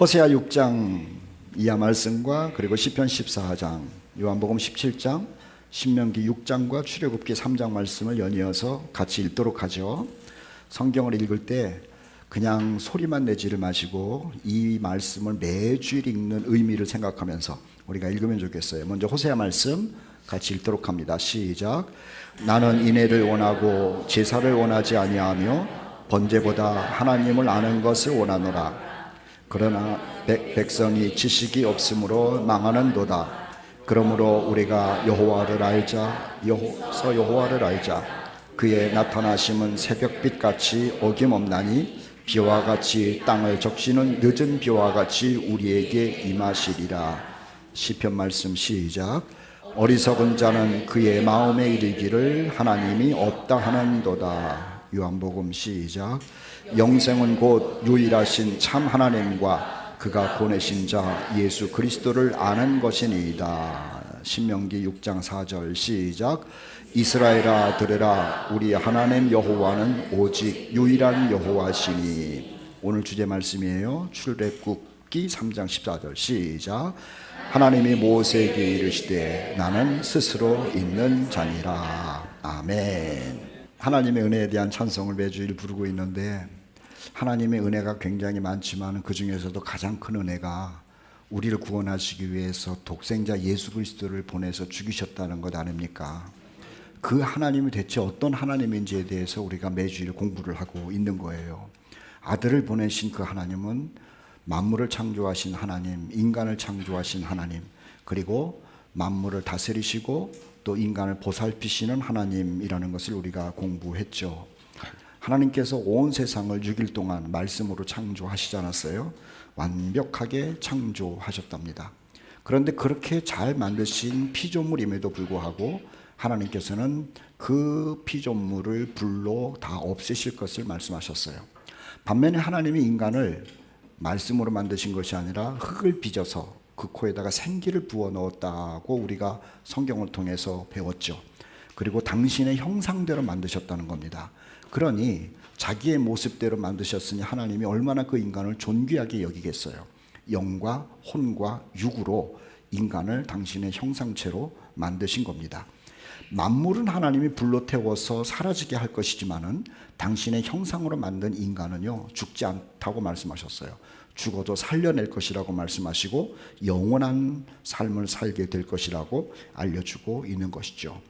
호세아 6장 이하 말씀과 그리고 시편 14장, 요한복음 17장, 신명기 6장과 출애굽기 3장 말씀을 연이어서 같이 읽도록 하죠. 성경을 읽을 때 그냥 소리만 내지를 마시고 이 말씀을 매주일 읽는 의미를 생각하면서 우리가 읽으면 좋겠어요. 먼저 호세아 말씀 같이 읽도록 합니다. 시작. 나는 인애를 원하고 제사를 원하지 아니하며 번제보다 하나님을 아는 것을 원하노라. 그러나 백성이 지식이 없으므로 망하는도다. 그러므로 우리가 여호와를 알자. 여호와를 알자. 그의 나타나심은 새벽빛같이 어김없나니 비와 같이 땅을 적시는 늦은 비와 같이 우리에게 임하시리라. 시편 말씀 시작. 어리석은 자는 그의 마음에 이르기를 하나님이 없다 하는도다. 요한복음 시작. 영생은 곧 유일하신 참 하나님과 그가 보내신 자 예수 그리스도를 아는 것이니이다. 신명기 6장 4절 시작. 이스라엘아 들으라. 우리 하나님 여호와는 오직 유일한 여호와시니. 오늘 주제 말씀이에요. 출애굽기 3장 14절 시작. 하나님이 모세에게 이르시되 나는 스스로 있는 자니라. 아멘. 하나님의 은혜에 대한 찬송을 매주일 부르고 있는데, 하나님의 은혜가 굉장히 많지만 그 중에서도 가장 큰 은혜가 우리를 구원하시기 위해서 독생자 예수 그리스도를 보내서 죽이셨다는 것 아닙니까? 그 하나님이 대체 어떤 하나님인지에 대해서 우리가 매주일 공부를 하고 있는 거예요. 아들을 보내신 그 하나님은 만물을 창조하신 하나님, 인간을 창조하신 하나님, 그리고 만물을 다스리시고 또 인간을 보살피시는 하나님이라는 것을 우리가 공부했죠. 하나님께서 온 세상을 6일 동안 말씀으로 창조하시지 않았어요? 완벽하게 창조하셨답니다. 그런데 그렇게 잘 만드신 피조물임에도 불구하고 하나님께서는 그 피조물을 불로 다 없애실 것을 말씀하셨어요. 반면에 하나님이 인간을 말씀으로 만드신 것이 아니라 흙을 빚어서 그 코에다가 생기를 부어 넣었다고 우리가 성경을 통해서 배웠죠. 그리고 당신의 형상대로 만드셨다는 겁니다. 그러니 자기의 모습대로 만드셨으니 하나님이 얼마나 그 인간을 존귀하게 여기겠어요. 영과 혼과 육으로 인간을 당신의 형상체로 만드신 겁니다. 만물은 하나님이 불로 태워서 사라지게 할 것이지만은 당신의 형상으로 만든 인간은요 죽지 않다고 말씀하셨어요. 죽어도 살려낼 것이라고 말씀하시고 영원한 삶을 살게 될 것이라고 알려주고 있는 것이죠.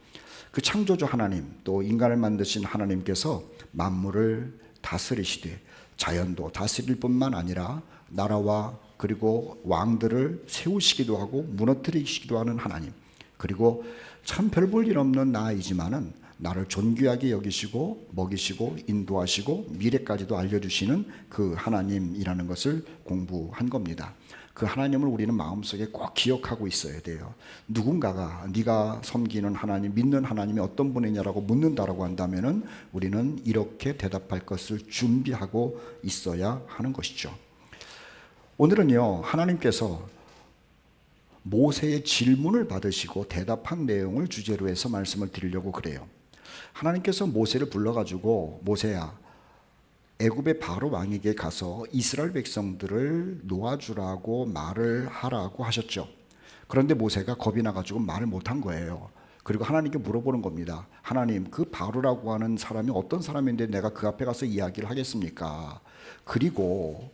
그 창조주 하나님, 또 인간을 만드신 하나님께서 만물을 다스리시되 자연도 다스릴 뿐만 아니라 나라와 그리고 왕들을 세우시기도 하고 무너뜨리시기도 하는 하나님, 그리고 참 별 볼 일 없는 나이지만은 나를 존귀하게 여기시고 먹이시고 인도하시고 미래까지도 알려주시는 그 하나님이라는 것을 공부한 겁니다. 그 하나님을 우리는 마음속에 꼭 기억하고 있어야 돼요. 누군가가 네가 섬기는 하나님, 믿는 하나님이 어떤 분이냐라고 묻는다라고 한다면은 우리는 이렇게 대답할 것을 준비하고 있어야 하는 것이죠. 오늘은요, 하나님께서 모세의 질문을 받으시고 대답한 내용을 주제로 해서 말씀을 드리려고 그래요. 하나님께서 모세를 불러가지고 모세야, 애굽의 바로 왕에게 가서 이스라엘 백성들을 놓아주라고 말을 하라고 하셨죠. 그런데 모세가 겁이 나가지고 말을 못한 거예요. 그리고 하나님께 물어보는 겁니다. 하나님, 그 바로라고 하는 사람이 어떤 사람인데 내가 그 앞에 가서 이야기를 하겠습니까? 그리고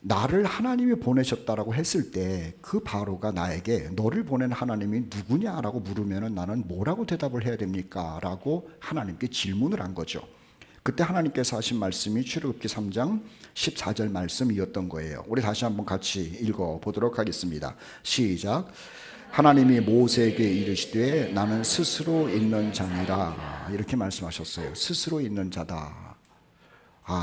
나를 하나님이 보내셨다라고 했을 때 그 바로가 나에게 너를 보낸 하나님이 누구냐라고 물으면 나는 뭐라고 대답을 해야 됩니까? 라고 하나님께 질문을 한 거죠. 그때 하나님께서 하신 말씀이 출애굽기 3장 14절 말씀이었던 거예요. 우리 다시 한번 같이 읽어보도록 하겠습니다. 시작. 하나님이 모세에게 이르시되 나는 스스로 있는 자니라. 이렇게 말씀하셨어요. 스스로 있는 자다.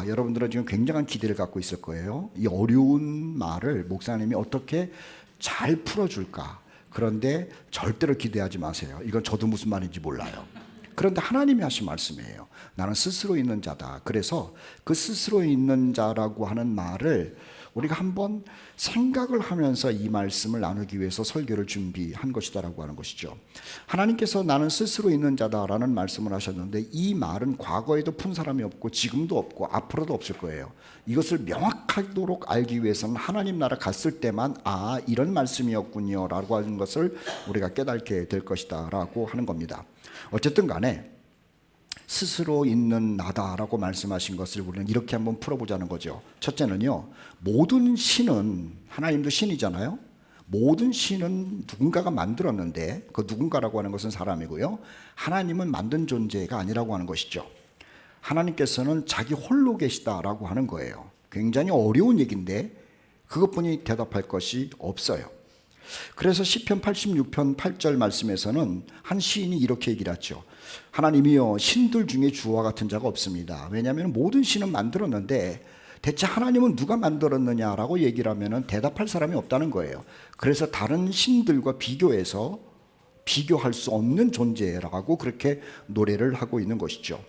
여러분들은 지금 굉장한 기대를 갖고 있을 거예요. 이 어려운 말을 목사님이 어떻게 잘 풀어줄까. 그런데 절대로 기대하지 마세요. 이건 저도 무슨 말인지 몰라요. 그런데 하나님이 하신 말씀이에요. 나는 스스로 있는 자다. 그래서 그 스스로 있는 자라고 하는 말을 우리가 한번 생각을 하면서 이 말씀을 나누기 위해서 설교를 준비한 것이다라고 하는 것이죠. 하나님께서 나는 스스로 있는 자다라는 말씀을 하셨는데 이 말은 과거에도 푼 사람이 없고 지금도 없고 앞으로도 없을 거예요. 이것을 명확하도록 알기 위해서는 하나님 나라 갔을 때만 이런 말씀이었군요 라고 하는 것을 우리가 깨닫게 될 것이다 라고 하는 겁니다. 어쨌든 간에 스스로 있는 나다라고 말씀하신 것을 우리는 이렇게 한번 풀어보자는 거죠. 첫째는요, 모든 신은, 하나님도 신이잖아요. 모든 신은 누군가가 만들었는데 그 누군가라고 하는 것은 사람이고요, 하나님은 만든 존재가 아니라고 하는 것이죠. 하나님께서는 자기 홀로 계시다라고 하는 거예요. 굉장히 어려운 얘기인데 그것뿐이 대답할 것이 없어요. 그래서 시편 86편 8절 말씀에서는 한 시인이 이렇게 얘기를 하죠. 하나님이여, 신들 중에 주와 같은 자가 없습니다. 왜냐하면 모든 신은 만들었는데 대체 하나님은 누가 만들었느냐라고 얘기를 하면 대답할 사람이 없다는 거예요. 그래서 다른 신들과 비교해서 비교할 수 없는 존재라고 그렇게 노래를 하고 있는 것이죠.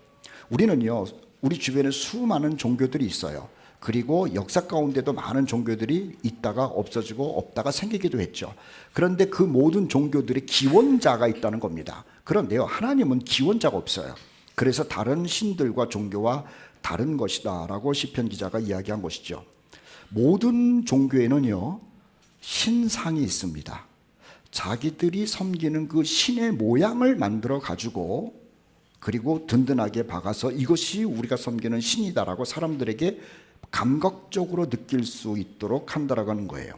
우리는요, 우리 주변에 수많은 종교들이 있어요. 그리고 역사 가운데도 많은 종교들이 있다가 없어지고 없다가 생기기도 했죠. 그런데 그 모든 종교들의 기원자가 있다는 겁니다. 그런데요, 하나님은 기원자가 없어요. 그래서 다른 신들과 종교와 다른 것이다 라고 시편 기자가 이야기한 것이죠. 모든 종교에는요, 신상이 있습니다. 자기들이 섬기는 그 신의 모양을 만들어 가지고 그리고 든든하게 박아서 이것이 우리가 섬기는 신이다라고 사람들에게 감각적으로 느낄 수 있도록 한다라고 하는 거예요.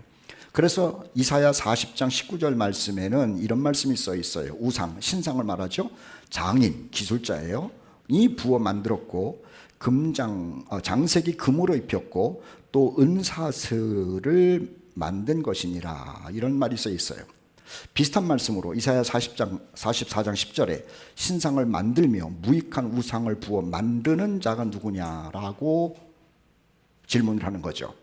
그래서 이사야 40장 19절 말씀에는 이런 말씀이 써 있어요. 우상, 신상을 말하죠. 장인, 기술자예요. 이 부어 만들었고 장색이 금으로 입혔고 또 은사슬을 만든 것이니라, 이런 말이 써 있어요. 비슷한 말씀으로 이사야 44장 10절에 신상을 만들며 무익한 우상을 부어 만드는 자가 누구냐라고 질문을 하는 거죠.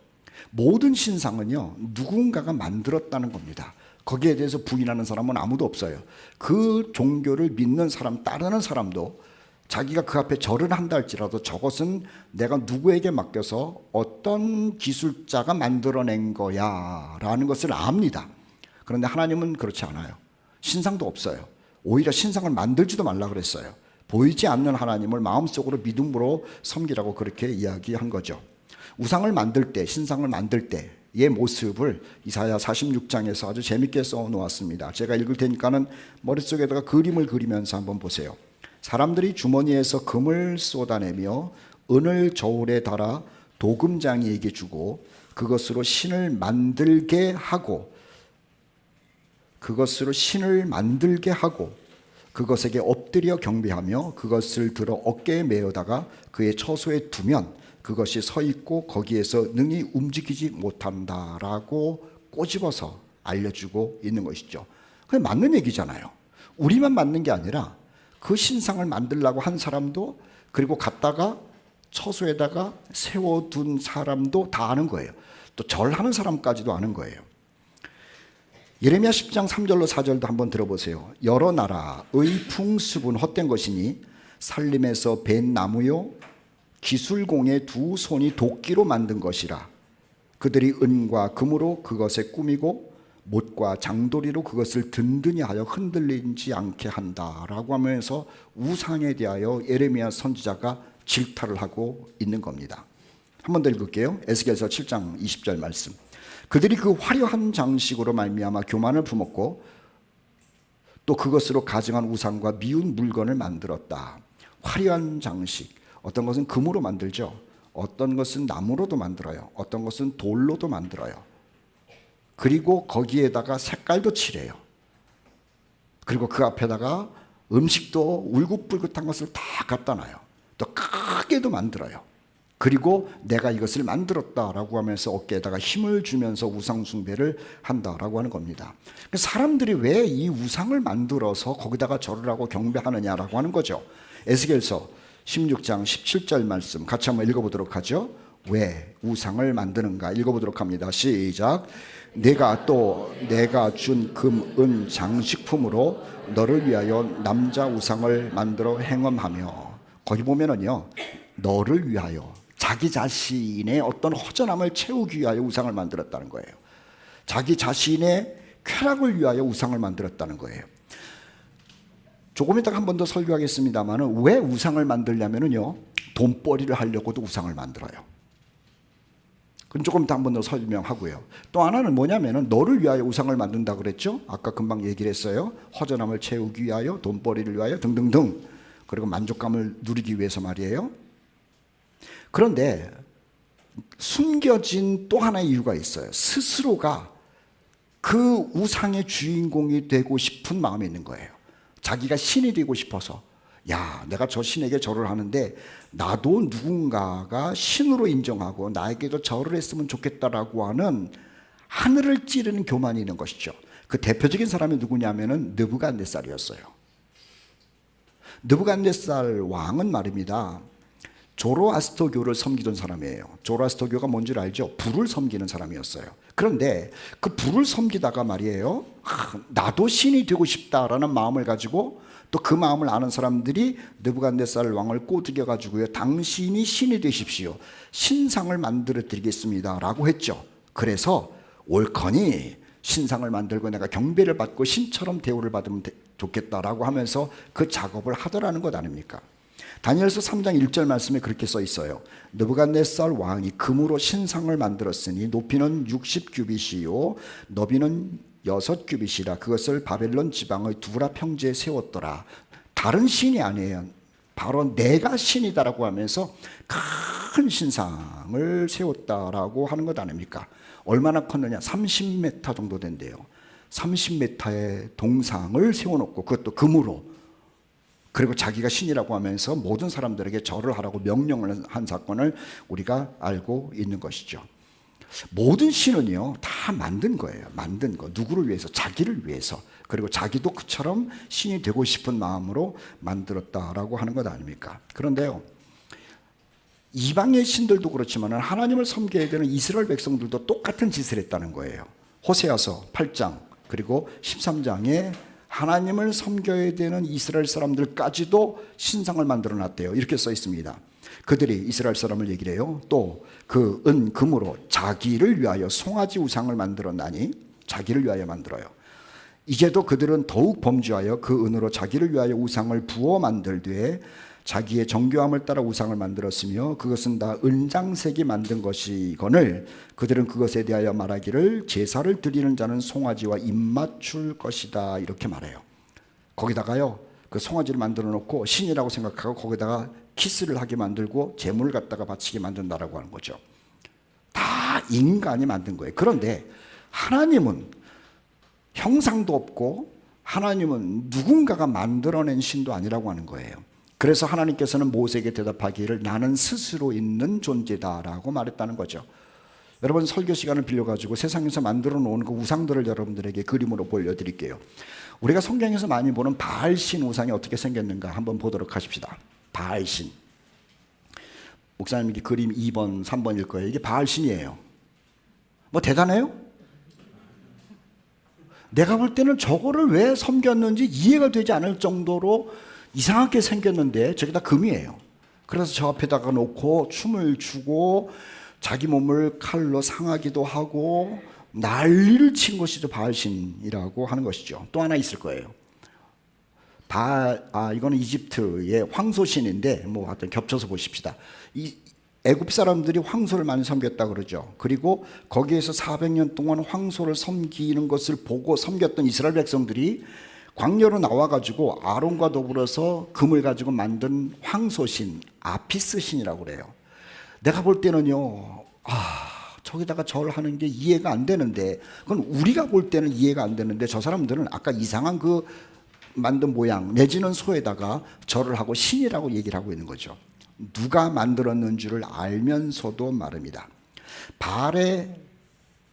모든 신상은요, 누군가가 만들었다는 겁니다. 거기에 대해서 부인하는 사람은 아무도 없어요. 그 종교를 믿는 사람, 따르는 사람도 자기가 그 앞에 절을 한다 할지라도 저것은 내가 누구에게 맡겨서 어떤 기술자가 만들어낸 거야 라는 것을 압니다. 그런데 하나님은 그렇지 않아요. 신상도 없어요. 오히려 신상을 만들지도 말라 그랬어요. 보이지 않는 하나님을 마음속으로 믿음으로 섬기라고 그렇게 이야기한 거죠. 우상을 만들 때, 신상을 만들 때의 모습을 이사야 46장에서 아주 재밌게 써 놓았습니다. 제가 읽을 테니까는 머릿속에다가 그림을 그리면서 한번 보세요. 사람들이 주머니에서 금을 쏟아내며 은을 저울에 달아 도금장이에게 주고 그것으로 신을 만들게 하고 그것에게 엎드려 경배하며 그것을 들어 어깨에 메어다가 그의 처소에 두면 그것이 서 있고 거기에서 능히 움직이지 못한다라고 꼬집어서 알려주고 있는 것이죠. 그게 맞는 얘기잖아요. 우리만 맞는 게 아니라 그 신상을 만들려고 한 사람도, 그리고 갖다가 처소에다가 세워둔 사람도 다 아는 거예요. 또 절하는 사람까지도 아는 거예요. 예레미야 10장 3절로 4절도 한번 들어보세요. 여러 나라의 풍습은 헛된 것이니 살림에서 벤 나무요 기술공의 두 손이 도끼로 만든 것이라. 그들이 은과 금으로 그것에 꾸미고 못과 장도리로 그것을 든든히 하여 흔들리지 않게 한다라고 하면서 우상에 대하여 예레미야 선지자가 질타를 하고 있는 겁니다. 한 번 더 읽을게요. 에스겔서 7장 20절 말씀. 그들이 그 화려한 장식으로 말미암아 교만을 품었고 또 그것으로 가증한 우상과 미운 물건을 만들었다. 화려한 장식, 어떤 것은 금으로 만들죠. 어떤 것은 나무로도 만들어요. 어떤 것은 돌로도 만들어요. 그리고 거기에다가 색깔도 칠해요. 그리고 그 앞에다가 음식도 울긋불긋한 것을 다 갖다 놔요. 또 크게도 만들어요. 그리고 내가 이것을 만들었다라고 하면서 어깨에다가 힘을 주면서 우상 숭배를 한다라고 하는 겁니다. 사람들이 왜 이 우상을 만들어서 거기다가 절을 하고 경배하느냐라고 하는 거죠. 에스겔서 16장 17절 말씀 같이 한번 읽어보도록 하죠. 왜 우상을 만드는가? 읽어보도록 합니다. 시작. 내가 준 금, 은, 장식품으로 너를 위하여 남자 우상을 만들어 행음하며, 거기 보면은요, 너를 위하여, 자기 자신의 어떤 허전함을 채우기 위하여 우상을 만들었다는 거예요. 자기 자신의 쾌락을 위하여 우상을 만들었다는 거예요. 조금 이따가 한 번 더 설교하겠습니다만은, 왜 우상을 만들냐면은요, 돈벌이를 하려고도 우상을 만들어요. 그건 조금 이따 한 번 더 설명하고요. 또 하나는 뭐냐면은, 너를 위하여 우상을 만든다 그랬죠? 아까 금방 얘기를 했어요. 허전함을 채우기 위하여, 돈벌이를 위하여 등등등. 그리고 만족감을 누리기 위해서 말이에요. 그런데 숨겨진 또 하나의 이유가 있어요. 스스로가 그 우상의 주인공이 되고 싶은 마음이 있는 거예요. 자기가 신이 되고 싶어서, 야, 내가 저 신에게 절을 하는데 나도 누군가가 신으로 인정하고 나에게도 절을 했으면 좋겠다라고 하는 하늘을 찌르는 교만이 있는 것이죠. 그 대표적인 사람이 누구냐면은 느부갓네살이었어요. 느부갓네살 왕은 말입니다, 조로아스터교를 섬기던 사람이에요. 조로아스터교가 뭔지 알죠? 불을 섬기는 사람이었어요. 그런데 그 불을 섬기다가 말이에요, 나도 신이 되고 싶다라는 마음을 가지고, 또 그 마음을 아는 사람들이 느부갓네살 왕을 꼬드겨 가지고요, 당신이 신이 되십시오, 신상을 만들어 드리겠습니다 라고 했죠. 그래서 옳거니 신상을 만들고 내가 경배를 받고 신처럼 대우를 받으면 좋겠다라고 하면서 그 작업을 하더라는 것 아닙니까? 다니엘서 3장 1절 말씀에 그렇게 써 있어요. 느부갓네살 왕이 금으로 신상을 만들었으니 높이는 60규빗이요 너비는 6규빗이라 그것을 바벨론 지방의 두라 평지에 세웠더라. 다른 신이 아니에요. 바로 내가 신이다라고 하면서 큰 신상을 세웠다라고 하는 것 아닙니까? 얼마나 컸느냐? 30m 정도 된대요. 30m의 동상을 세워놓고, 그것도 금으로, 그리고 자기가 신이라고 하면서 모든 사람들에게 절을 하라고 명령을 한 사건을 우리가 알고 있는 것이죠. 모든 신은요 다 만든 거예요. 만든 거. 누구를 위해서? 자기를 위해서. 그리고 자기도 그처럼 신이 되고 싶은 마음으로 만들었다라고 하는 것 아닙니까? 그런데요, 이방의 신들도 그렇지만 하나님을 섬겨야 되는 이스라엘 백성들도 똑같은 짓을 했다는 거예요. 호세아서 8장 그리고 13장에 하나님을 섬겨야 되는 이스라엘 사람들까지도 신상을 만들어 놨대요. 이렇게 써 있습니다. 그들이 이스라엘 사람을 얘기를 해요. 또 그 은, 금으로 자기를 위하여 송아지 우상을 만들었나니, 자기를 위하여 만들어요. 이제도 그들은 더욱 범죄하여 그 은으로 자기를 위하여 우상을 부어 만들되 자기의 정교함을 따라 우상을 만들었으며 그것은 다 은장색이 만든 것이거늘 그들은 그것에 대하여 말하기를 제사를 드리는 자는 송아지와 입맞출 것이다, 이렇게 말해요. 거기다가요, 그 송아지를 만들어 놓고 신이라고 생각하고 거기다가 키스를 하게 만들고 제물을 갖다가 바치게 만든다라고 하는 거죠. 다 인간이 만든 거예요. 그런데 하나님은 형상도 없고 하나님은 누군가가 만들어낸 신도 아니라고 하는 거예요. 그래서 하나님께서는 모세에게 대답하기를 나는 스스로 있는 존재다라고 말했다는 거죠. 여러분, 설교 시간을 빌려가지고 세상에서 만들어 놓은 그 우상들을 여러분들에게 그림으로 보여드릴게요. 우리가 성경에서 많이 보는 바알신 우상이 어떻게 생겼는가 한번 보도록 하십시다. 바알신. 목사님, 이게 그림 2번, 3번일 거예요. 이게 바알신이에요. 뭐 대단해요? 내가 볼 때는 저거를 왜 섬겼는지 이해가 되지 않을 정도로 이상하게 생겼는데 저게 다 금이에요. 그래서 저 앞에다가 놓고 춤을 추고 자기 몸을 칼로 상하기도 하고 난리를 친 것이 바알신이라고 하는 것이죠. 또 하나 있을 거예요. 이거는 이집트의 황소신인데 뭐 하여튼 겹쳐서 보십시다. 이 애굽 사람들이 황소를 많이 섬겼다 그러죠. 그리고 거기에서 400년 동안 황소를 섬기는 것을 보고 섬겼던 이스라엘 백성들이 광야로 나와가지고 아론과 더불어서 금을 가지고 만든 황소신, 아피스 신이라고 그래요. 내가 볼 때는요, 저기다가 절하는 게 이해가 안 되는데, 그건 우리가 볼 때는 이해가 안 되는데 저 사람들은 아까 이상한 그 만든 모양 내지는 소에다가 절을 하고 신이라고 얘기를 하고 있는 거죠. 누가 만들었는 줄을 알면서도 말입니다. 바알의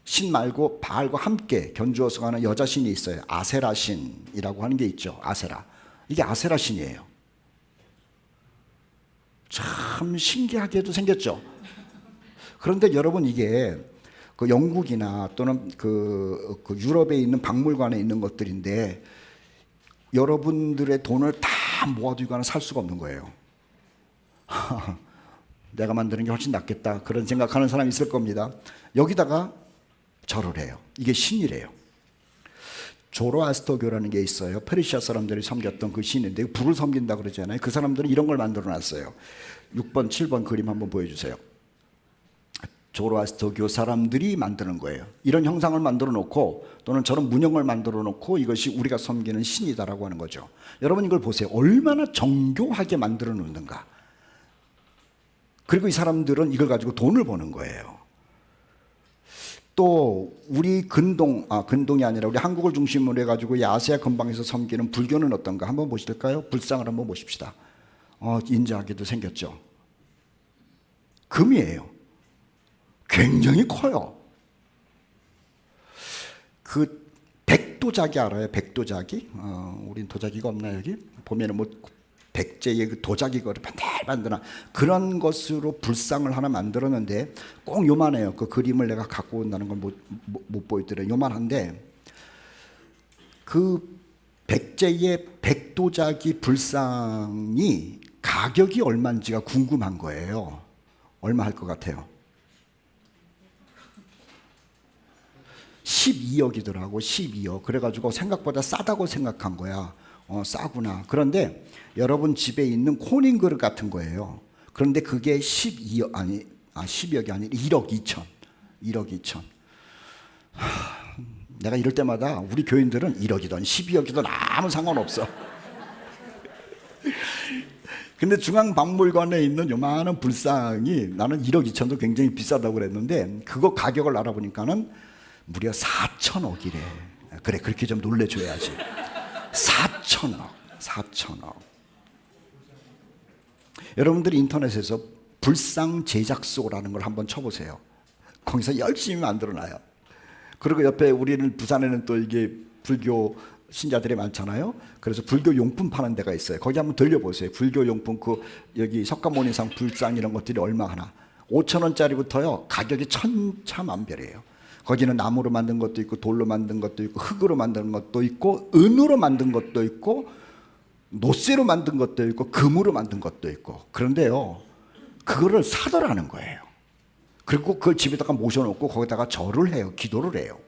신 말고 바알과 함께 견주어서 가는 여자 신이 있어요. 아세라 신이라고 하는 게 있죠. 아세라. 이게 아세라 신이에요. 참 신기하게도 생겼죠. 그런데 여러분 이게 그 영국이나 또는 그 유럽에 있는 박물관에 있는 것들인데 여러분들의 돈을 다 모아두거나 살 수가 없는 거예요. 내가 만드는 게 훨씬 낫겠다 그런 생각하는 사람이 있을 겁니다. 여기다가 절을 해요. 이게 신이래요. 조로아스터교라는 게 있어요. 페르시아 사람들이 섬겼던 그 신인데 불을 섬긴다 그러잖아요. 그 사람들은 이런 걸 만들어 놨어요. 6번, 7번 그림 한번 보여주세요. 조로아스터교 사람들이 만드는 거예요. 이런 형상을 만들어 놓고 또는 저런 문형을 만들어 놓고 이것이 우리가 섬기는 신이다라고 하는 거죠. 여러분 이걸 보세요. 얼마나 정교하게 만들어 놓는가. 그리고 이 사람들은 이걸 가지고 돈을 버는 거예요. 또 우리 근동이 아니라 우리 한국을 중심으로 해가지고 이 아시아 근방에서 섬기는 불교는 어떤가 한번 보실까요? 불상을 한번 보십시다. 인자하게도 생겼죠. 금이에요. 굉장히 커요. 그 백도자기 알아요? 백도자기? 우린 도자기가 없나 여기? 보면은 뭐 백제의 그 도자기가 반들반들한 그런 것으로 불상을 하나 만들었는데 꼭 요만해요. 그 그림을 내가 갖고 온다는 걸 못 보여드려요. 요만한데 그 백제의 백도자기 불상이 가격이 얼마인지가 궁금한 거예요. 얼마 할 것 같아요? 12억이더라고. 12억. 그래가지고 생각보다 싸다고 생각한 거야. 싸구나. 그런데 여러분 집에 있는 코닝 그릇 같은 거예요. 그런데 그게 12억이 아니 1억 2천. 1억 2천. 내가 이럴 때마다 우리 교인들은 1억이든 12억이든 아무 상관없어. 근데 중앙박물관에 있는 요만한 불상이 나는 1억 2천도 굉장히 비싸다고 그랬는데 그거 가격을 알아보니까는 무려 4천억이래. 그래, 그렇게 좀 놀래줘야지. 4천억. 여러분들이 인터넷에서 불상 제작소라는 걸 한번 쳐보세요. 거기서 열심히 만들어놔요. 그리고 옆에 우리는 부산에는 또 이게 불교 신자들이 많잖아요. 그래서 불교 용품 파는 데가 있어요. 거기 한번 들려보세요. 불교 용품 여기 석가모니상 불상 이런 것들이 얼마 하나. 5,000원짜리부터요. 가격이 천차만별이에요. 거기는 나무로 만든 것도 있고 돌로 만든 것도 있고 흙으로 만든 것도 있고 은으로 만든 것도 있고 노쇠로 만든 것도 있고 금으로 만든 것도 있고 그런데요 그거를 사더라는 거예요. 그리고 그걸 집에다가 모셔놓고 거기다가 절을 해요. 기도를 해요.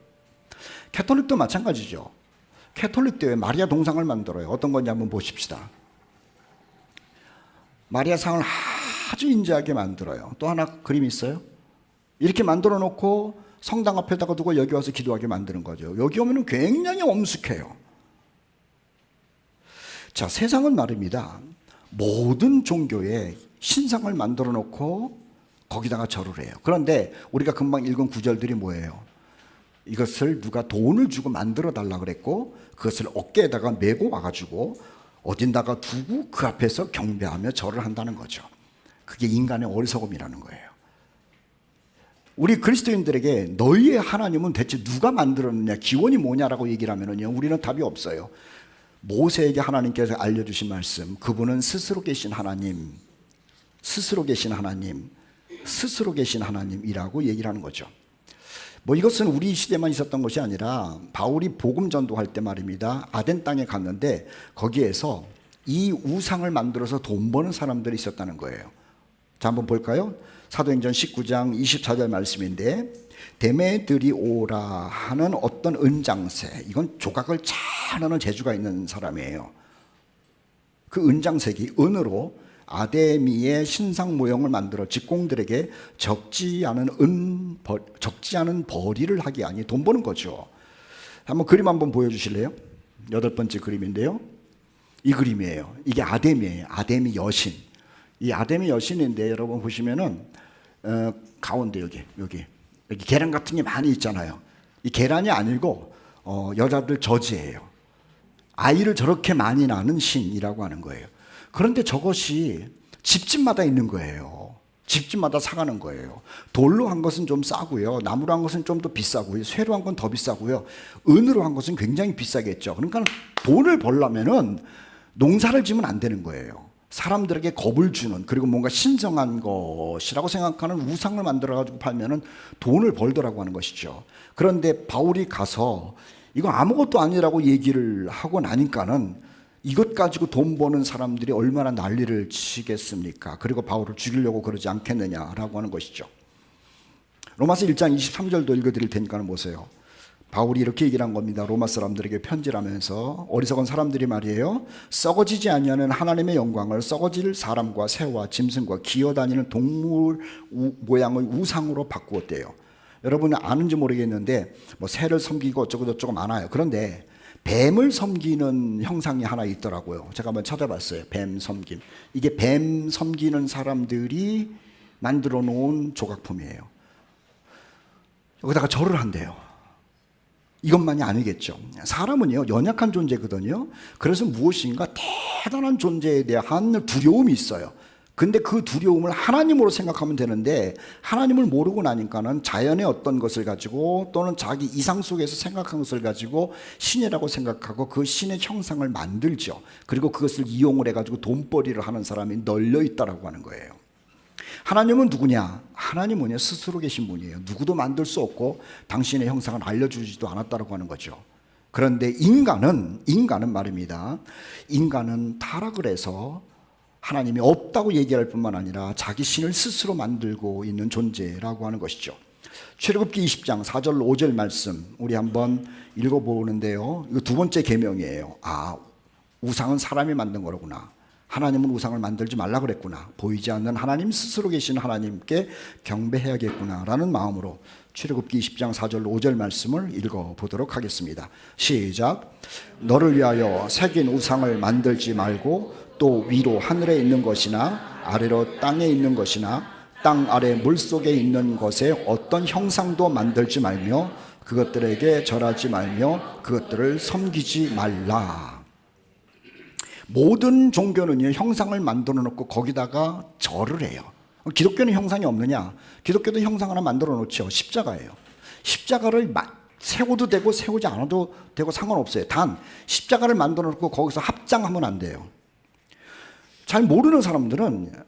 캐톨릭도 마찬가지죠. 캐톨릭도 왜 마리아 동상을 만들어요. 어떤 건지 한번 보십시다. 마리아 상을 아주 인자하게 만들어요. 또 하나 그림이 있어요. 이렇게 만들어 놓고 성당 앞에다가 두고 여기 와서 기도하게 만드는 거죠. 여기 오면 굉장히 엄숙해요. 자, 세상은 말입니다. 모든 종교에 신상을 만들어 놓고 거기다가 절을 해요. 그런데 우리가 금방 읽은 구절들이 뭐예요? 이것을 누가 돈을 주고 만들어 달라 그랬고 그것을 어깨에다가 메고 와가지고 어딘다가 두고 그 앞에서 경배하며 절을 한다는 거죠. 그게 인간의 어리석음이라는 거예요. 우리 그리스도인들에게 너희의 하나님은 대체 누가 만들었느냐, 기원이 뭐냐라고 얘기를 하면요 우리는 답이 없어요. 모세에게 하나님께서 알려주신 말씀, 그분은 스스로 계신 하나님이라고 얘기를 하는 거죠. 뭐 이것은 우리 시대만 있었던 것이 아니라 바울이 복음 전도할 때 말입니다. 아덴 땅에 갔는데 거기에서 이 우상을 만들어서 돈 버는 사람들이 있었다는 거예요. 자, 한번 볼까요? 사도행전 19장 24절 말씀인데 데메드리오라 하는 어떤 은장세, 이건 조각을 잘하는 재주가 있는 사람이에요. 그 은장색이 은으로 아데미의 신상 모형을 만들어 직공들에게 적지 않은 벌이를 하기 아니 돈 버는 거죠. 한번 그림 한번 보여주실래요? 8번째 그림인데요. 이 그림이에요. 이게 아데미예요. 아데미 여신. 이 아데미 여신인데 여러분 보시면은 가운데 여기 계란 같은 게 많이 있잖아요. 이 계란이 아니고 여자들 저지예요. 아이를 저렇게 많이 낳는 신이라고 하는 거예요. 그런데 저것이 집집마다 있는 거예요. 집집마다 사가는 거예요. 돌로 한 것은 좀 싸고요. 나무로 한 것은 좀 더 비싸고요. 쇠로 한 건 더 비싸고요. 은으로 한 것은 굉장히 비싸겠죠. 그러니까 돈을 벌려면은 농사를 지면 안 되는 거예요. 사람들에게 겁을 주는, 그리고 뭔가 신성한 것이라고 생각하는 우상을 만들어 가지고 팔면은 돈을 벌더라고 하는 것이죠. 그런데 바울이 가서 이거 아무것도 아니라고 얘기를 하고 나니까는 이것 가지고 돈 버는 사람들이 얼마나 난리를 치겠습니까? 그리고 바울을 죽이려고 그러지 않겠느냐라고 하는 것이죠. 로마서 1장 23절도 읽어드릴 테니까 보세요. 바울이 이렇게 얘기를 한 겁니다. 로마 사람들에게 편지를 하면서, 어리석은 사람들이 말이에요, 썩어지지 아니하는 하나님의 영광을 썩어질 사람과 새와 짐승과 기어다니는 동물 모양의 우상으로 바꾸었대요. 여러분 아는지 모르겠는데 뭐 새를 섬기고 어쩌고 저쩌고 많아요. 그런데 뱀을 섬기는 형상이 하나 있더라고요. 제가 한번 찾아봤어요. 뱀 섬김. 이게 뱀 섬기는 사람들이 만들어 놓은 조각품이에요. 여기다가 절을 한대요. 이것만이 아니겠죠. 사람은요, 연약한 존재거든요. 그래서 무엇인가 대단한 존재에 대한 두려움이 있어요. 근데 그 두려움을 하나님으로 생각하면 되는데, 하나님을 모르고 나니까는 자연의 어떤 것을 가지고 또는 자기 이상 속에서 생각한 것을 가지고 신이라고 생각하고 그 신의 형상을 만들죠. 그리고 그것을 이용을 해가지고 돈벌이를 하는 사람이 널려 있다라고 하는 거예요. 하나님은 누구냐? 하나님은요, 스스로 계신 분이에요. 누구도 만들 수 없고 당신의 형상을 알려주지도 않았다라고 하는 거죠. 그런데 인간은 말입니다. 인간은 타락을 해서 하나님이 없다고 얘기할 뿐만 아니라 자기 신을 스스로 만들고 있는 존재라고 하는 것이죠. 출애굽기 20장 4절 5절 말씀 우리 한번 읽어보는데요. 이거 두 번째 계명이에요. 아, 우상은 사람이 만든 거로구나. 하나님은 우상을 만들지 말라 그랬구나. 보이지 않는 하나님, 스스로 계신 하나님께 경배해야겠구나 라는 마음으로 출애굽기 20장 4절 5절 말씀을 읽어보도록 하겠습니다. 시작. 너를 위하여 새긴 우상을 만들지 말고 또 위로 하늘에 있는 것이나 아래로 땅에 있는 것이나 땅 아래 물속에 있는 것에 어떤 형상도 만들지 말며 그것들에게 절하지 말며 그것들을 섬기지 말라. 모든 종교는요, 형상을 만들어 놓고 거기다가 절을 해요. 기독교는 형상이 없느냐? 기독교도 형상 하나 만들어 놓죠. 십자가예요. 십자가를 세워도 되고 세우지 않아도 되고 상관없어요. 단 십자가를 만들어 놓고 거기서 합장하면 안 돼요. 잘 모르는 사람들은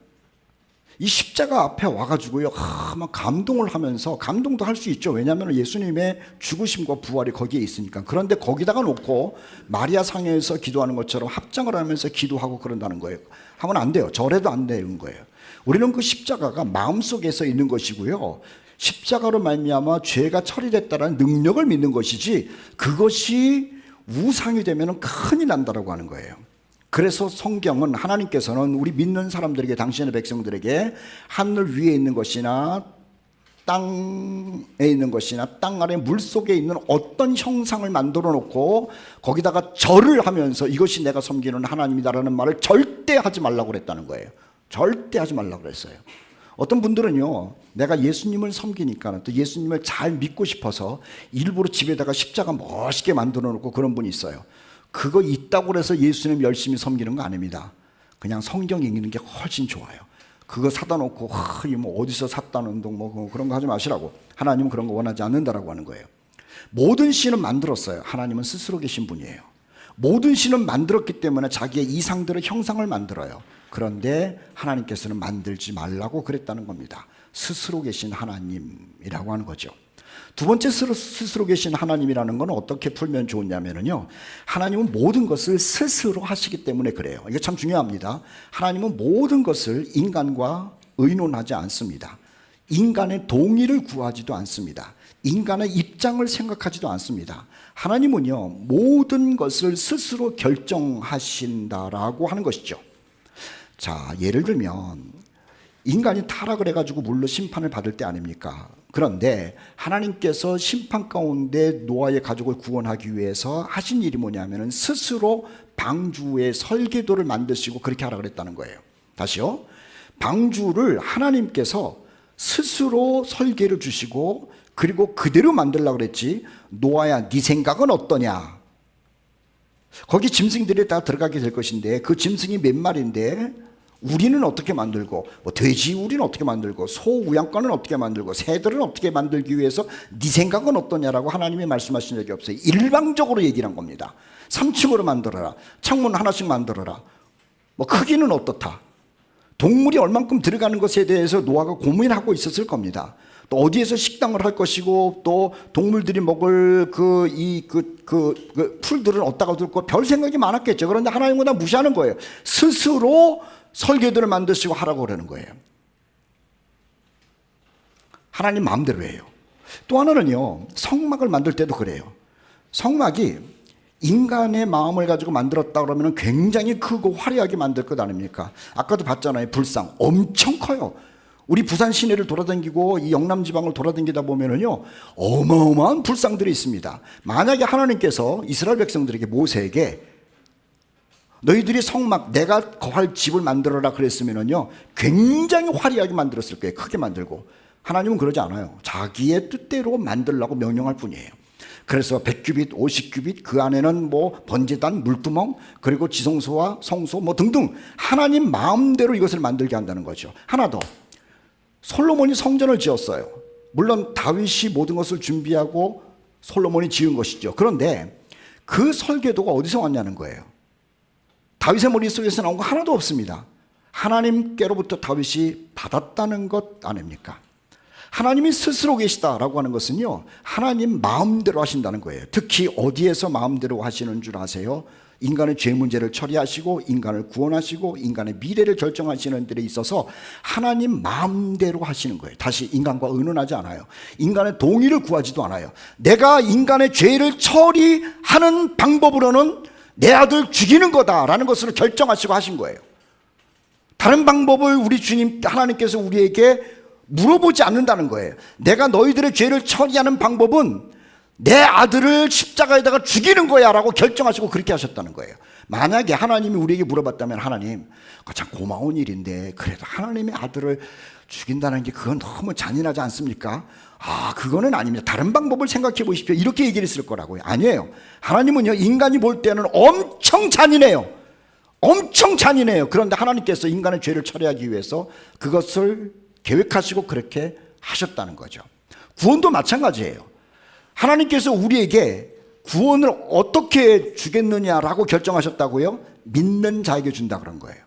이 십자가 앞에 와가지고요, 막 감동을 하면서, 감동도 할 수 있죠. 왜냐하면 예수님의 죽으심과 부활이 거기에 있으니까. 그런데 거기다가 놓고 마리아 상에서 기도하는 것처럼 합장을 하면서 기도하고 그런다는 거예요. 하면 안 돼요. 절에도 안 되는 거예요. 우리는 그 십자가가 마음속에서 있는 것이고요, 십자가로 말미암아 죄가 처리됐다는 능력을 믿는 것이지, 그것이 우상이 되면 큰일 난다라고 하는 거예요. 그래서 성경은, 하나님께서는 우리 믿는 사람들에게, 당신의 백성들에게 하늘 위에 있는 것이나 땅에 있는 것이나 땅 아래 물속에 있는 어떤 형상을 만들어 놓고 거기다가 절을 하면서 이것이 내가 섬기는 하나님이다라는 말을 절대 하지 말라고 그랬다는 거예요. 절대 하지 말라고 그랬어요. 어떤 분들은요, 내가 예수님을 섬기니까 또 예수님을 잘 믿고 싶어서 일부러 집에다가 십자가 멋있게 만들어 놓고 그런 분이 있어요. 그거 있다고 해서 예수님 열심히 섬기는 거 아닙니다. 그냥 성경 읽는 게 훨씬 좋아요. 그거 사다 놓고 뭐 어디서 샀다는 둥 뭐 그런 거 하지 마시라고. 하나님은 그런 거 원하지 않는다라고 하는 거예요. 모든 신은 만들었어요. 하나님은 스스로 계신 분이에요. 모든 신은 만들었기 때문에 자기의 이상들의 형상을 만들어요. 그런데 하나님께서는 만들지 말라고 그랬다는 겁니다. 스스로 계신 하나님이라고 하는 거죠. 두 번째, 스스로 계신 하나님이라는 건 어떻게 풀면 좋냐면요, 하나님은 모든 것을 스스로 하시기 때문에 그래요. 이게 참 중요합니다. 하나님은 모든 것을 인간과 의논하지 않습니다. 인간의 동의를 구하지도 않습니다. 인간의 입장을 생각하지도 않습니다. 하나님은요, 모든 것을 스스로 결정하신다라고 하는 것이죠. 자, 예를 들면 인간이 타락을 해가지고 물로 심판을 받을 때 아닙니까? 그런데 하나님께서 심판 가운데 노아의 가족을 구원하기 위해서 하신 일이 뭐냐면 스스로 방주의 설계도를 만드시고 그렇게 하라 그랬다는 거예요. 다시요. 방주를 하나님께서 스스로 설계를 주시고 그리고 그대로 만들려고 그랬지, 노아야 네 생각은 어떠냐? 거기 짐승들이 다 들어가게 될 것인데 그 짐승이 몇 마리인데 우리는 어떻게 만들고, 뭐 돼지 우리는 어떻게 만들고, 소 우양과는 어떻게 만들고, 새들은 어떻게 만들기 위해서 네 생각은 어떠냐라고 하나님이 말씀하신 적이 없어요. 일방적으로 얘기를 한 겁니다. 3층으로 만들어라, 창문 하나씩 만들어라. 뭐 크기는 어떻다, 동물이 얼만큼 들어가는 것에 대해서 노아가 고민하고 있었을 겁니다. 또 어디에서 식당을 할 것이고, 또 동물들이 먹을 그 풀들은 어디다가 둘고, 별 생각이 많았겠죠. 그런데 하나님은 다 무시하는 거예요. 스스로 설계도를 만드시고 하라고 그러는 거예요. 하나님 마음대로 해요. 또 하나는요, 성막을 만들 때도 그래요. 성막이 인간의 마음을 가지고 만들었다 그러면 굉장히 크고 화려하게 만들 것 아닙니까? 아까도 봤잖아요. 불상 엄청 커요. 우리 부산 시내를 돌아다니고 이 영남 지방을 돌아다니다 보면은요, 어마어마한 불상들이 있습니다. 만약에 하나님께서 이스라엘 백성들에게, 모세에게 너희들이 성막, 내가 거할 집을 만들어라 그랬으면은요, 굉장히 화려하게 만들었을 거예요. 크게 만들고. 하나님은 그러지 않아요. 자기의 뜻대로 만들라고 명령할 뿐이에요. 그래서 100규빗, 50규빗, 그 안에는 뭐 번제단, 물두멍, 그리고 지성소와 성소 뭐 등등 하나님 마음대로 이것을 만들게 한다는 거죠. 하나 더, 솔로몬이 성전을 지었어요. 물론 다윗이 모든 것을 준비하고 솔로몬이 지은 것이죠. 그런데 그 설계도가 어디서 왔냐는 거예요. 다윗의 머릿속에서 나온 거 하나도 없습니다. 하나님께로부터 다윗이 받았다는 것 아닙니까? 하나님이 스스로 계시다라고 하는 것은요, 하나님 마음대로 하신다는 거예요. 특히 어디에서 마음대로 하시는 줄 아세요? 인간의 죄 문제를 처리하시고 인간을 구원하시고 인간의 미래를 결정하시는 데에 있어서 하나님 마음대로 하시는 거예요. 다시, 인간과 의논하지 않아요. 인간의 동의를 구하지도 않아요. 내가 인간의 죄를 처리하는 방법으로는 내 아들 죽이는 거다라는 것을 결정하시고 하신 거예요. 다른 방법을 우리 주님 하나님께서 우리에게 물어보지 않는다는 거예요. 내가 너희들의 죄를 처리하는 방법은 내 아들을 십자가에다가 죽이는 거야 라고 결정하시고 그렇게 하셨다는 거예요. 만약에 하나님이 우리에게 물어봤다면, 하나님, 그거 참 고마운 일인데 그래도 하나님의 아들을 죽인다는 게 그건 너무 잔인하지 않습니까? 아, 그거는 아닙니다. 다른 방법을 생각해 보십시오. 이렇게 얘기를 했을 거라고요. 아니에요. 하나님은요, 인간이 볼 때는 엄청 잔인해요. 엄청 잔인해요. 그런데 하나님께서 인간의 죄를 처리하기 위해서 그것을 계획하시고 그렇게 하셨다는 거죠. 구원도 마찬가지예요. 하나님께서 우리에게 구원을 어떻게 주겠느냐라고 결정하셨다고요? 믿는 자에게 준다 그런 거예요.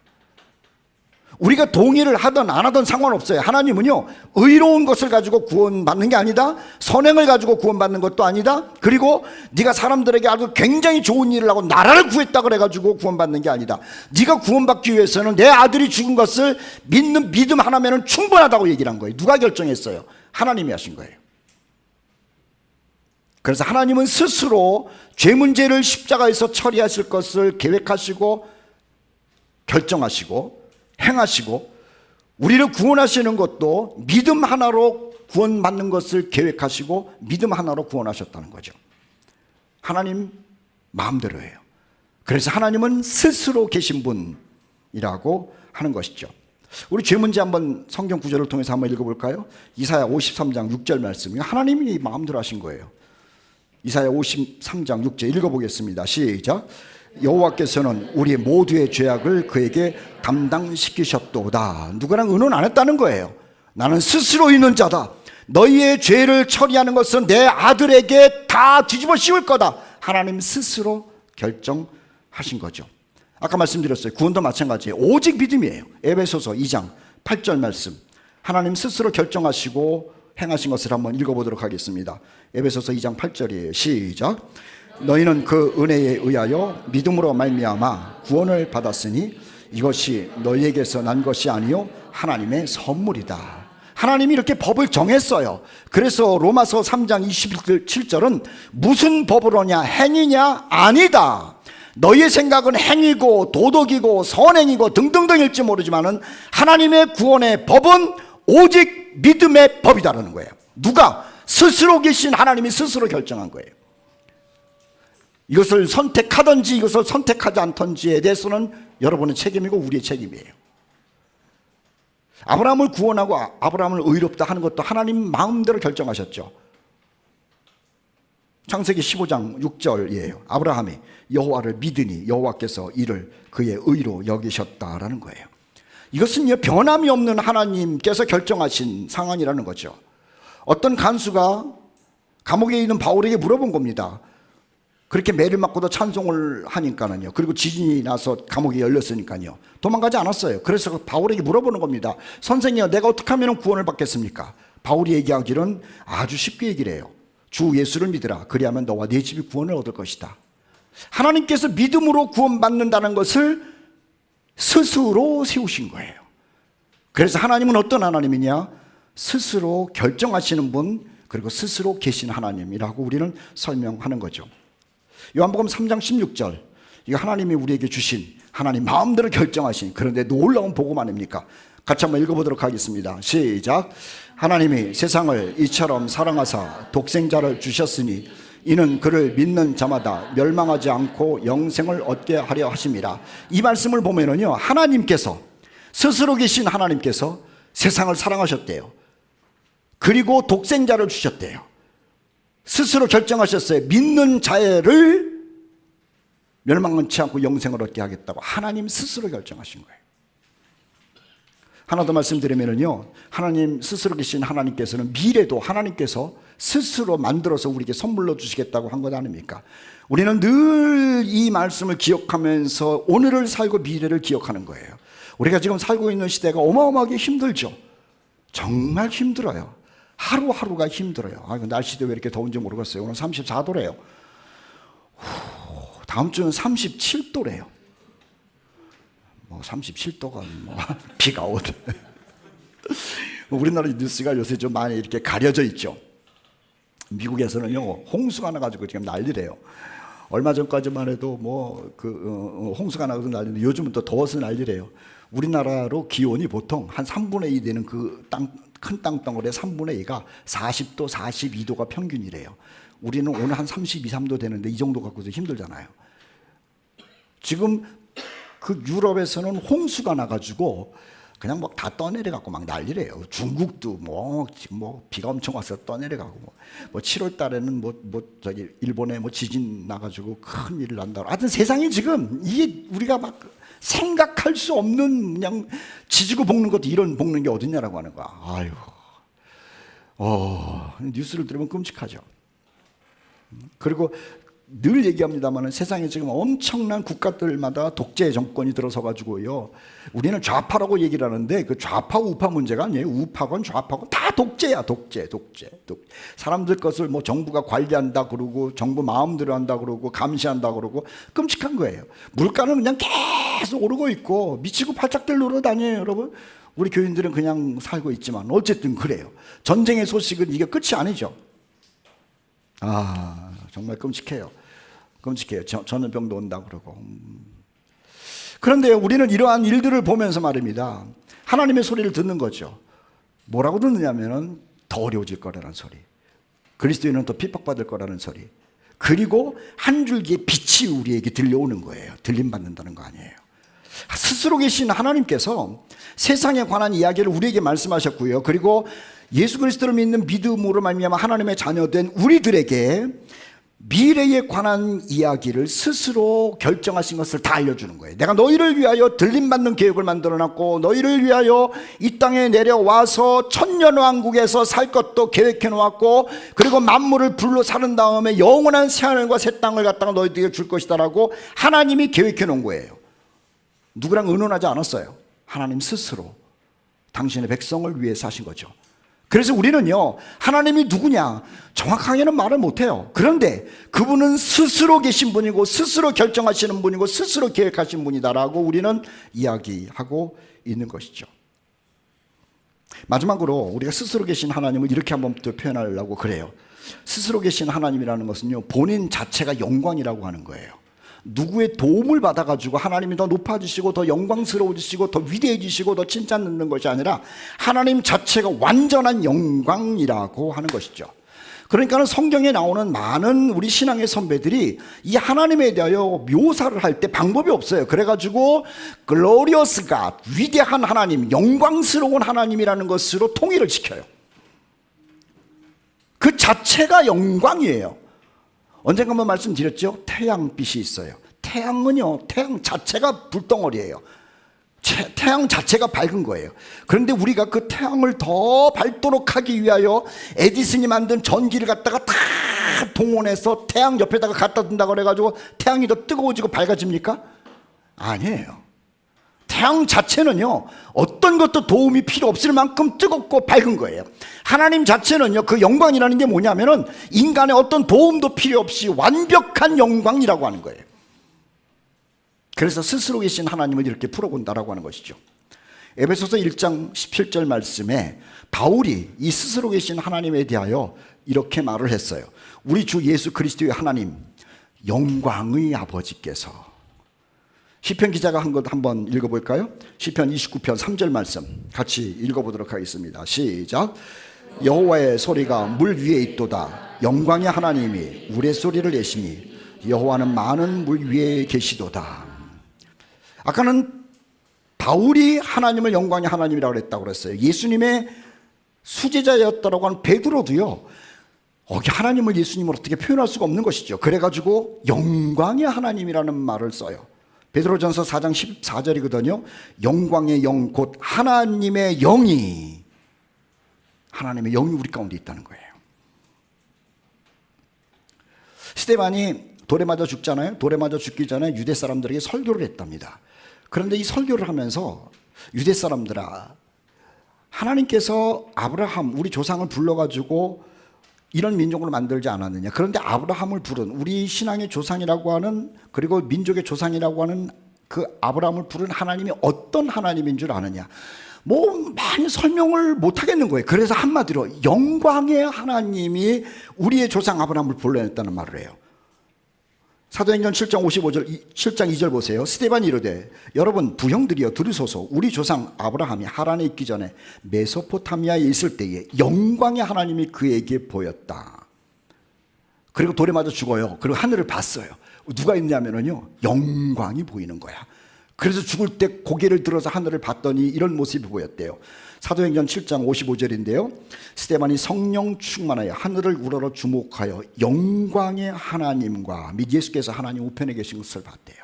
우리가 동의를 하든 안 하든 상관없어요. 하나님은요, 의로운 것을 가지고 구원받는 게 아니다, 선행을 가지고 구원받는 것도 아니다, 그리고 네가 사람들에게 아주 굉장히 좋은 일을 하고 나라를 구했다 그래가지고 구원받는 게 아니다. 네가 구원받기 위해서는 내 아들이 죽은 것을 믿는 믿음 하나면은 충분하다고 얘기를 한 거예요. 누가 결정했어요? 하나님이 하신 거예요. 그래서 하나님은 스스로 죄 문제를 십자가에서 처리하실 것을 계획하시고 결정하시고 행하시고, 우리를 구원하시는 것도 믿음 하나로 구원받는 것을 계획하시고 믿음 하나로 구원하셨다는 거죠. 하나님 마음대로 해요. 그래서 하나님은 스스로 계신 분이라고 하는 것이죠. 우리 죄 문제 한번 성경 구절을 통해서 한번 읽어볼까요? 이사야 53장 6절 말씀, 하나님이 마음대로 하신 거예요. 이사야 53장 6절 읽어보겠습니다. 시작. 여호와께서는 우리 모두의 죄악을 그에게 담당시키셨도다. 누구랑 의논 안 했다는 거예요. 나는 스스로 있는 자다. 너희의 죄를 처리하는 것은 내 아들에게 다 뒤집어 씌울 거다. 하나님 스스로 결정하신 거죠. 아까 말씀드렸어요. 구원도 마찬가지예요. 오직 믿음이에요. 에베소서 2장 8절 말씀, 하나님 스스로 결정하시고 행하신 것을 한번 읽어보도록 하겠습니다. 에베소서 2장 8절이에요. 시작. 너희는 그 은혜에 의하여 믿음으로 말미암아 구원을 받았으니 이것이 너희에게서 난 것이 아니요 하나님의 선물이다. 하나님이 이렇게 법을 정했어요. 그래서 로마서 3장 27절은 무슨 법으로냐, 행위냐? 아니다. 너희의 생각은 행위고 도덕이고 선행이고 등등등일지 모르지만은 하나님의 구원의 법은 오직 믿음의 법이다라는 거예요. 누가? 스스로 계신 하나님이 스스로 결정한 거예요. 이것을 선택하든지 이것을 선택하지 않든지에 대해서는 여러분의 책임이고 우리의 책임이에요. 아브라함을 구원하고 아브라함을 의롭다 하는 것도 하나님 마음대로 결정하셨죠. 창세기 15장 6절이에요. 아브라함이 여호와를 믿으니 여호와께서 이를 그의 의로 여기셨다라는 거예요. 이것은 변함이 없는 하나님께서 결정하신 상황이라는 거죠. 어떤 간수가 감옥에 있는 바울에게 물어본 겁니다. 그렇게 매를 맞고도 찬송을 하니까는요. 그리고 지진이 나서 감옥이 열렸으니까요. 도망가지 않았어요. 그래서 바울에게 물어보는 겁니다. 선생님, 내가 어떻게 하면 구원을 받겠습니까? 바울이 얘기하기는 아주 쉽게 얘기를 해요. 주 예수를 믿으라. 그리하면 너와 네 집이 구원을 얻을 것이다. 하나님께서 믿음으로 구원받는다는 것을 스스로 세우신 거예요. 그래서 하나님은 어떤 하나님이냐? 스스로 결정하시는 분, 그리고 스스로 계신 하나님이라고 우리는 설명하는 거죠. 요한복음 3장 16절, 이거 하나님이 우리에게 주신, 하나님 마음대로 결정하신, 그런데 놀라운 복음 아닙니까? 같이 한번 읽어보도록 하겠습니다. 시작. 하나님이 세상을 이처럼 사랑하사 독생자를 주셨으니 이는 그를 믿는 자마다 멸망하지 않고 영생을 얻게 하려 하심이라. 이 말씀을 보면은요, 하나님께서, 스스로 계신 하나님께서 세상을 사랑하셨대요. 그리고 독생자를 주셨대요. 스스로 결정하셨어요. 믿는 자를 멸망치 않고 영생을 얻게 하겠다고 하나님 스스로 결정하신 거예요. 하나 더 말씀드리면요, 하나님 스스로 계신 하나님께서는 미래도 하나님께서 스스로 만들어서 우리에게 선물로 주시겠다고 한 것 아닙니까? 우리는 늘 이 말씀을 기억하면서 오늘을 살고 미래를 기억하는 거예요. 우리가 지금 살고 있는 시대가 어마어마하게 힘들죠. 정말 힘들어요. 하루하루가 힘들어요. 날씨도 왜 이렇게 더운지 모르겠어요. 오늘 34도래요. 다음 주는 37도래요. 37도가 비가 오든. 우리나라 뉴스가 요새 좀 많이 이렇게 가려져 있죠. 미국에서는요, 홍수가 나가지고 지금 난리래요. 얼마 전까지만 해도 홍수가 나가서 난리인데 요즘은 또 더워서 난리래요. 우리나라로 기온이 보통 한 3분의 2 되는 그 큰 땅덩어리의 3분의 2가 40도, 42도가 평균이래요. 우리는 오늘 한 32, 3도 되는데 이 정도 갖고도 힘들잖아요. 지금 그 유럽에서는 홍수가 나가지고 그냥 다 떠내려가고 막 난리래요. 중국도 지금 비가 엄청 와서 떠내려가고 7월 달에는 저기 일본에 지진 나가지고 큰 일을 난다. 하여튼 세상이 지금 이게 우리가 막 생각할 수 없는, 그냥 지지고 볶는 것도 이런 볶는 게 어딨냐라고 하는 거야. 아유, 뉴스를 들으면 끔찍하죠. 그리고 늘 얘기합니다만 세상에 지금 엄청난 국가들마다 독재 정권이 들어서 가지고요, 우리는 좌파라고 얘기를 하는데 그 좌파 우파 문제가 아니에요. 우파건 좌파건 다 독재야. 독재. 사람들 것을 정부가 관리한다 그러고 정부 마음대로 한다 그러고 감시한다 그러고 끔찍한 거예요. 물가는 그냥 계속 오르고 있고 미치고 팔짝들 놀러 다녀요. 여러분, 우리 교인들은 그냥 살고 있지만 어쨌든 그래요. 전쟁의 소식은 이게 끝이 아니죠. 정말 끔찍해요. 전염병도 온다 그러고. 그런데 우리는 이러한 일들을 보면서 말입니다, 하나님의 소리를 듣는 거죠. 뭐라고 듣느냐면은 더 어려워질 거라는 소리, 그리스도인은 더 핍박받을 거라는 소리, 그리고 한 줄기의 빛이 우리에게 들려오는 거예요. 들림받는다는 거 아니에요. 스스로 계신 하나님께서 세상에 관한 이야기를 우리에게 말씀하셨고요, 그리고 예수 그리스도를 믿는 믿음으로 말미암아 하나님의 자녀된 우리들에게 미래에 관한 이야기를 스스로 결정하신 것을 다 알려주는 거예요. 내가 너희를 위하여 들림받는 계획을 만들어놨고 너희를 위하여 이 땅에 내려와서 천년왕국에서 살 것도 계획해 놓았고, 그리고 만물을 불로 사른 다음에 영원한 새하늘과 새 땅을 갖다가 너희들에게 줄 것이다 라고 하나님이 계획해 놓은 거예요. 누구랑 의논하지 않았어요. 하나님 스스로 당신의 백성을 위해 사신 거죠. 그래서 우리는요, 하나님이 누구냐 정확하게는 말을 못해요. 그런데 그분은 스스로 계신 분이고 스스로 결정하시는 분이고 스스로 계획하신 분이다라고 우리는 이야기하고 있는 것이죠. 마지막으로 우리가 스스로 계신 하나님을 이렇게 한번 또 표현하려고 그래요. 스스로 계신 하나님이라는 것은요, 본인 자체가 영광이라고 하는 거예요. 누구의 도움을 받아가지고 하나님이 더 높아지시고 더 영광스러워지시고 더 위대해지시고 더 칭찬 듣는 것이 아니라 하나님 자체가 완전한 영광이라고 하는 것이죠. 그러니까 성경에 나오는 많은 우리 신앙의 선배들이 이 하나님에 대하여 묘사를 할 때 방법이 없어요. 그래가지고 글로리어스 갓, 위대한 하나님, 영광스러운 하나님이라는 것으로 통일을 시켜요. 그 자체가 영광이에요. 언젠가 한번 말씀드렸죠. 태양빛이 있어요. 태양은요, 태양 자체가 불덩어리예요. 태양 자체가 밝은 거예요. 그런데 우리가 그 태양을 더 밝도록 하기 위하여 에디슨이 만든 전기를 갖다가 다 동원해서 태양 옆에다가 갖다 둔다고 그래가지고 태양이 더 뜨거워지고 밝아집니까? 아니에요. 태양 자체는요, 어떤 것도 도움이 필요 없을 만큼 뜨겁고 밝은 거예요. 하나님 자체는요, 그 영광이라는 게 뭐냐면은 인간의 어떤 도움도 필요 없이 완벽한 영광이라고 하는 거예요. 그래서 스스로 계신 하나님을 이렇게 풀어본다라고 하는 것이죠. 에베소서 1장 17절 말씀에 바울이 이 스스로 계신 하나님에 대하여 이렇게 말을 했어요. 우리 주 예수 그리스도의 하나님, 영광의 아버지께서. 시편 기자가 한 것 한번 읽어볼까요? 시편 29편 3절 말씀 같이 읽어보도록 하겠습니다. 시작. 여호와의 소리가 물 위에 있도다. 영광의 하나님이 우레소리를 내시니 여호와는 많은 물 위에 계시도다. 아까는 바울이 하나님을 영광의 하나님이라고 그랬다고 그랬어요. 예수님의 수제자였다라고 하는 베드로도요, 하나님을 예수님을 어떻게 표현할 수가 없는 것이죠. 그래가지고 영광의 하나님이라는 말을 써요. 베드로전서 4장 14절이거든요. 영광의 영 곧 하나님의 영이 우리 가운데 있다는 거예요. 스데반이 돌에 맞아 죽잖아요. 돌에 맞아 죽기 전에 유대 사람들에게 설교를 했답니다. 그런데 이 설교를 하면서 유대 사람들아, 하나님께서 아브라함 우리 조상을 불러가지고 이런 민족으로 만들지 않았느냐. 그런데 아브라함을 부른, 우리 신앙의 조상이라고 하는, 그리고 민족의 조상이라고 하는 그 아브라함을 부른 하나님이 어떤 하나님인 줄 아느냐. 많이 설명을 못 하겠는 거예요. 그래서 한마디로 영광의 하나님이 우리의 조상 아브라함을 불러냈다는 말을 해요. 사도행전 7장 55절, 7장 2절 보세요. 스데반이 이르되 여러분 부형들이여 들으소서. 우리 조상 아브라함이 하란에 있기 전에 메소포타미아에 있을 때에 영광의 하나님이 그에게 보였다. 그리고 돌에 맞아 죽어요. 그리고 하늘을 봤어요. 누가 있냐면요, 영광이 보이는 거야. 그래서 죽을 때 고개를 들어서 하늘을 봤더니 이런 모습이 보였대요. 사도행전 7장 55절인데요. 스데반이 성령 충만하여 하늘을 우러러 주목하여 영광의 하나님과 및 예수께서 하나님 우편에 계신 것을 봤대요.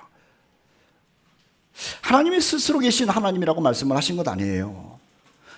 하나님이 스스로 계신 하나님이라고 말씀을 하신 것 아니에요.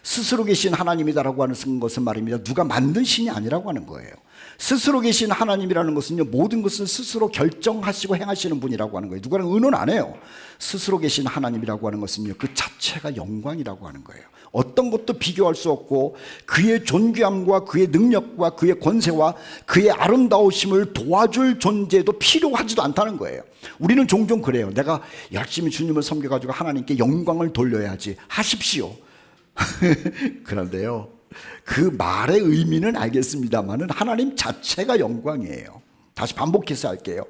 스스로 계신 하나님이다라고 하는 것은 말입니다. 누가 만든 신이 아니라고 하는 거예요. 스스로 계신 하나님이라는 것은요, 모든 것을 스스로 결정하시고 행하시는 분이라고 하는 거예요. 누가는 의논 안 해요. 스스로 계신 하나님이라고 하는 것은요, 그 자체가 영광이라고 하는 거예요. 어떤 것도 비교할 수 없고 그의 존귀함과 그의 능력과 그의 권세와 그의 아름다우심을 도와줄 존재도 필요하지도 않다는 거예요. 우리는 종종 그래요. 내가 열심히 주님을 섬겨가지고 하나님께 영광을 돌려야지 하십시오. 그런데요, 그 말의 의미는 알겠습니다만은 하나님 자체가 영광이에요. 다시 반복해서 할게요.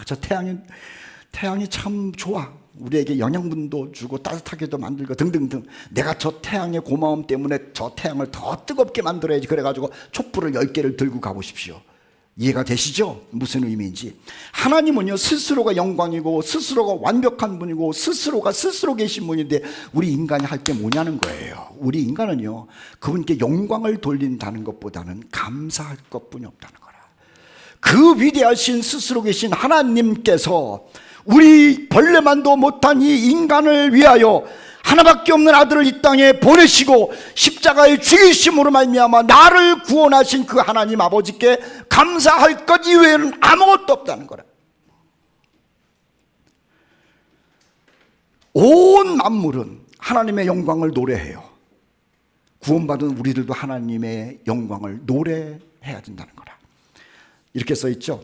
저 태양이 참 좋아. 우리에게 영양분도 주고 따뜻하게도 만들고 등등등. 내가 저 태양의 고마움 때문에 저 태양을 더 뜨겁게 만들어야지. 그래가지고 촛불을 10개를 들고 가보십시오. 이해가 되시죠? 무슨 의미인지. 하나님은요, 스스로가 영광이고 스스로가 완벽한 분이고 스스로가 스스로 계신 분인데 우리 인간이 할 게 뭐냐는 거예요. 우리 인간은요, 그분께 영광을 돌린다는 것보다는 감사할 것뿐이 없다는 거라. 그 위대하신 스스로 계신 하나님께서 우리 벌레만도 못한 이 인간을 위하여 하나밖에 없는 아들을 이 땅에 보내시고 십자가의 죽이심으로 말미암아 나를 구원하신 그 하나님 아버지께 감사할 것 이외에는 아무것도 없다는 거라. 온 만물은 하나님의 영광을 노래해요. 구원받은 우리들도 하나님의 영광을 노래해야 된다는 거라. 이렇게 써 있죠.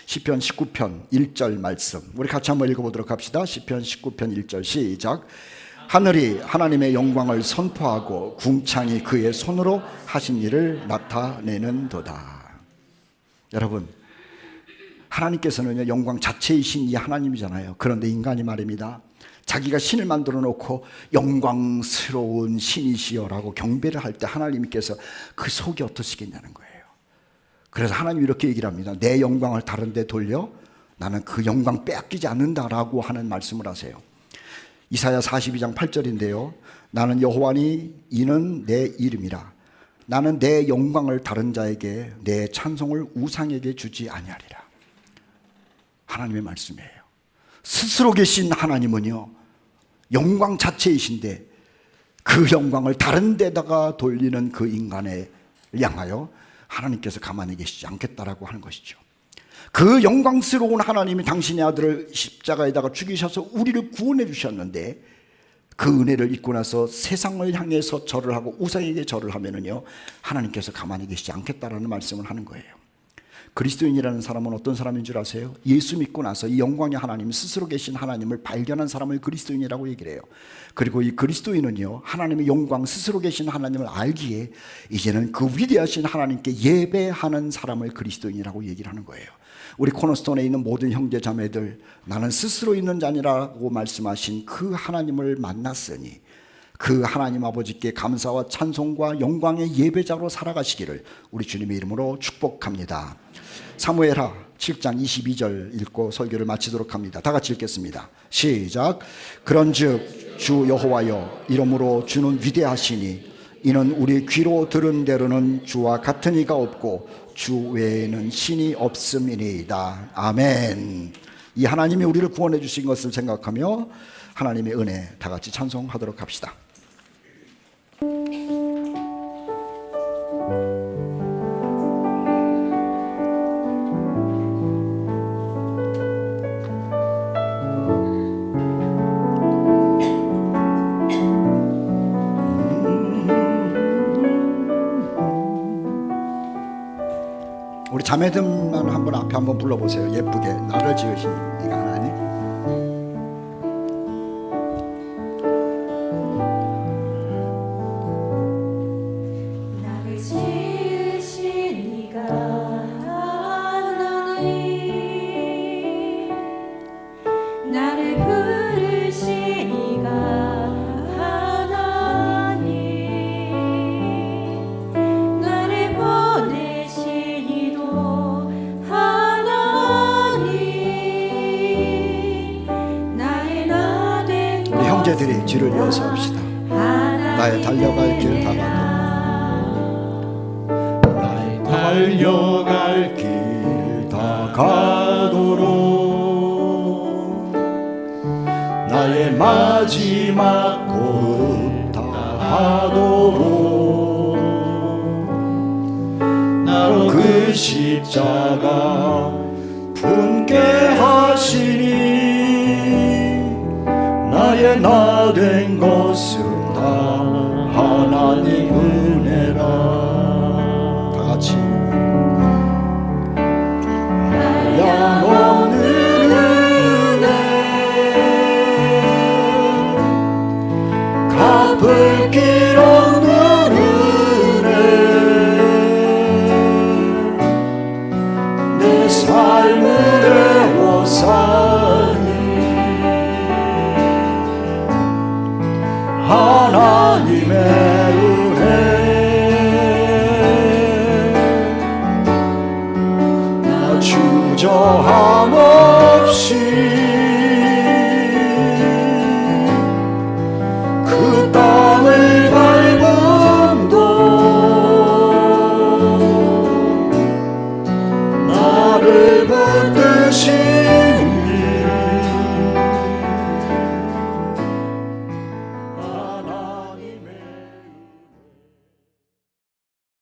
시편 19편 1절 말씀, 우리 같이 한번 읽어보도록 합시다. 시편 19편 1절 시작. 하늘이 하나님의 영광을 선포하고 궁창이 그의 손으로 하신 일을 나타내는도다. 여러분, 하나님께서는 영광 자체이신 이 하나님이잖아요. 그런데 인간이 말입니다, 자기가 신을 만들어 놓고 영광스러운 신이시여라고 경배를 할 때 하나님께서 그 속이 어떠시겠냐는 거예요. 그래서 하나님이 이렇게 얘기를 합니다. 내 영광을 다른 데 돌려 나는 그 영광 빼앗기지 않는다라고 하는 말씀을 하세요. 이사야 42장 8절인데요. 나는 여호와니 이는 내 이름이라. 나는 내 영광을 다른 자에게 내 찬송을 우상에게 주지 아니하리라. 하나님의 말씀이에요. 스스로 계신 하나님은요, 영광 자체이신데 그 영광을 다른 데다가 돌리는 그 인간을 향하여 하나님께서 가만히 계시지 않겠다라고 하는 것이죠. 그 영광스러운 하나님이 당신의 아들을 십자가에다가 죽이셔서 우리를 구원해 주셨는데, 그 은혜를 잊고 나서 세상을 향해서 절을 하고 우상에게 절을 하면은요, 하나님께서 가만히 계시지 않겠다라는 말씀을 하는 거예요. 그리스도인이라는 사람은 어떤 사람인 줄 아세요? 예수 믿고 나서 이 영광의 하나님, 스스로 계신 하나님을 발견한 사람을 그리스도인이라고 얘기를 해요. 그리고 이 그리스도인은요, 하나님의 영광, 스스로 계신 하나님을 알기에 이제는 그 위대하신 하나님께 예배하는 사람을 그리스도인이라고 얘기를 하는 거예요. 우리 코너스톤에 있는 모든 형제 자매들, 나는 스스로 있는 자니라고 말씀하신 그 하나님을 만났으니 그 하나님 아버지께 감사와 찬송과 영광의 예배자로 살아가시기를 우리 주님의 이름으로 축복합니다. 사무엘하 7장 22절 읽고 설교를 마치도록 합니다. 다 같이 읽겠습니다. 시작. 그런즉 주 여호와여, 이러므로 주는 위대하시니 이는 우리 귀로 들은 대로는 주와 같은 이가 없고 주 외에는 신이 없음이니이다. 아멘. 이 하나님이 우리를 구원해 주신 것을 생각하며 하나님의 은혜 다 같이 찬송하도록 합시다. 우리 자매들만 한번 앞에 한번 불러보세요. 예쁘게. 나를 지으신 이가 하나님. 나를 지으신 이가 하나님, 나를 부르신 이가 하나님, 나를 보내신 이도 하나님, 나의 나 된 우리 형제들이 뒤를 이어서 합시다. 나의 달려갈 길 다가도, 나의 달려갈 길 다가도록, 나의 마지막 걸음 다하도록, 나로 그 십자가 품게 하시니 나의 나 된 것은 다 하나님 은혜라.